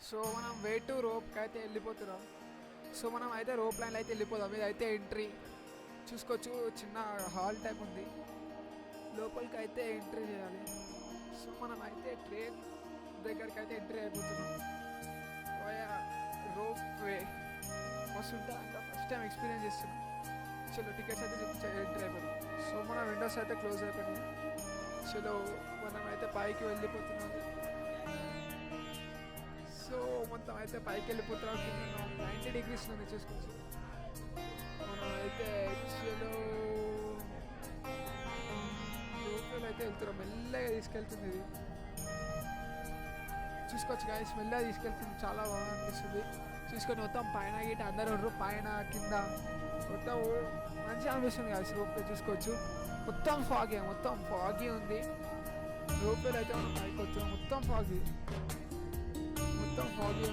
So మనం way to రోప్కి అయితే వెళ్ళిపోతున్నాం. సో మనం అయితే రోప్ లైన్లో అయితే వెళ్ళిపోదాం. ఇదైతే ఎంట్రీ చూసుకోవచ్చు, చిన్న హాల్ టైప్ ఉంది, లోపలికి అయితే ఎంట్రీ చేయాలి. సో మనం అయితే ట్రైన్ దగ్గరికి అయితే ఎంట్రీ అయిపోతున్నాం. రోప్ వే మస్తు ఉంటుంది అంట, ఫస్ట్ టైం ఎక్స్పీరియన్స్ చేస్తున్నాం. చలో టికెట్స్ అయితే ఎంట్రీ అయిపోతాం. సో మన విండోస్ అయితే క్లోజ్ అయిపోయినాయి. చలో మనం అయితే పైకి వెళ్ళిపోతున్నాం. సో మొత్తం అయితే పైకి వెళ్ళిపోతున్నాం. 90 degrees ఉంది చూసుకోవచ్చు. మనం అయితే చలో లోపల అయితే వెళ్తున్నాం. మెల్లగా తీసుకెళ్తుంది ఇది, చూసుకోవచ్చు గాయస్. మెల్లగా తీసుకెళ్తుంది, చాలా బాగా అనిపిస్తుంది. చూసుకొని మొత్తం పైన గిట్ట అందరూ పైన కింద మొత్తం మంచిగా అనిపిస్తుంది గాయస్. రోప్వే చూసుకోవచ్చు, మొత్తం ఫాగీ ఉంది. రోప్వేలో అయితే మనం పైకి వచ్చాం, మొత్తం ఫాగీ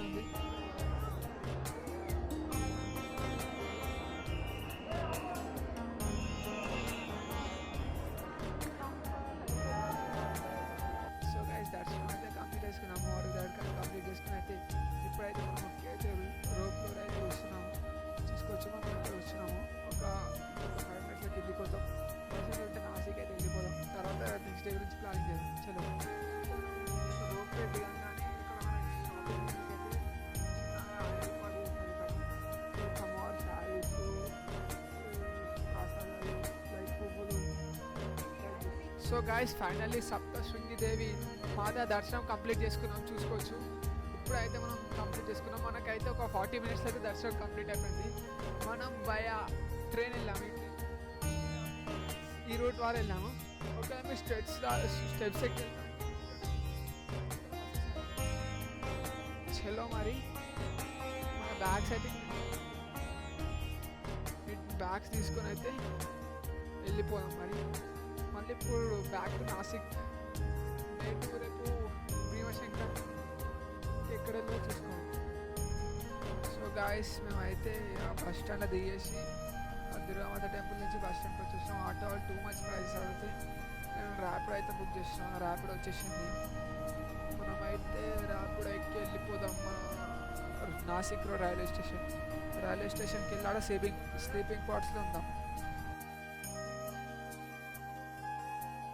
ఉంది. సో గైస్ దర్శనం అయితే కంప్లీట్ చేసుకున్నాము. వాడు దగ్గర కంప్లీట్ చేసుకుని అయితే ఇప్పుడైతే మనం అయితే రోప్లో అయితే వస్తున్నాము. చూసుకోవచ్చు మనం అయితే వస్తున్నాము. ఒక 5 minutes కిందికి పోతాం. ఉంటే నాసిక్ అయితే వెళ్ళిపోదాం. తర్వాత నెక్స్ట్ డే గురించి ప్లానింగ్ చేద్దాం. చలో రోప్వే దిగంగానే so guys finally Saptashrungi Devi Mata దర్శనం కంప్లీట్ చేసుకున్నాం. చూసుకోవచ్చు ఇప్పుడైతే మనం కంప్లీట్ చేసుకున్నాం. మనకైతే ఒక 40 minutes అయితే దర్శనం కంప్లీట్ అయిపోయింది. మనం బయా ట్రైన్ వెళ్ళాము, ఈ రూట్ ద్వారా వెళ్ళాము. ఓకే మేము స్టెప్స్ ఎక్కి చలో మరి మన బ్యాగ్స్ అయితే బ్యాగ్స్ తీసుకొని అయితే వెళ్ళిపోదాం. మళ్ళీ ఇప్పుడు బ్యాక్ టు నాసిక్. రేపు భీమశంకర్ ఎక్కడెల్లో చూసుకోండి. సో గాయస్ మేమైతే ఆ బస్ స్టాండ్లో దిగేసి దుర్గామాత టెంపుల్ నుంచి బస్ స్టాండ్కి వచ్చేసాం. ఆటో వాళ్ళు టూ మచ్ ప్రైస్ అడిగితే నేను ర్యాపిడో అయితే బుక్ చేస్తున్నాం. ర్యాపిడో వచ్చేసింది. మనమైతే ర్యాపిడో ఎక్కి వెళ్ళిపోదాం మన నాసిక్ రోడ్ రైల్వే స్టేషన్కి వెళ్ళి ఆడ స్లీపింగ్ క్వార్టర్స్లో ఉందాం.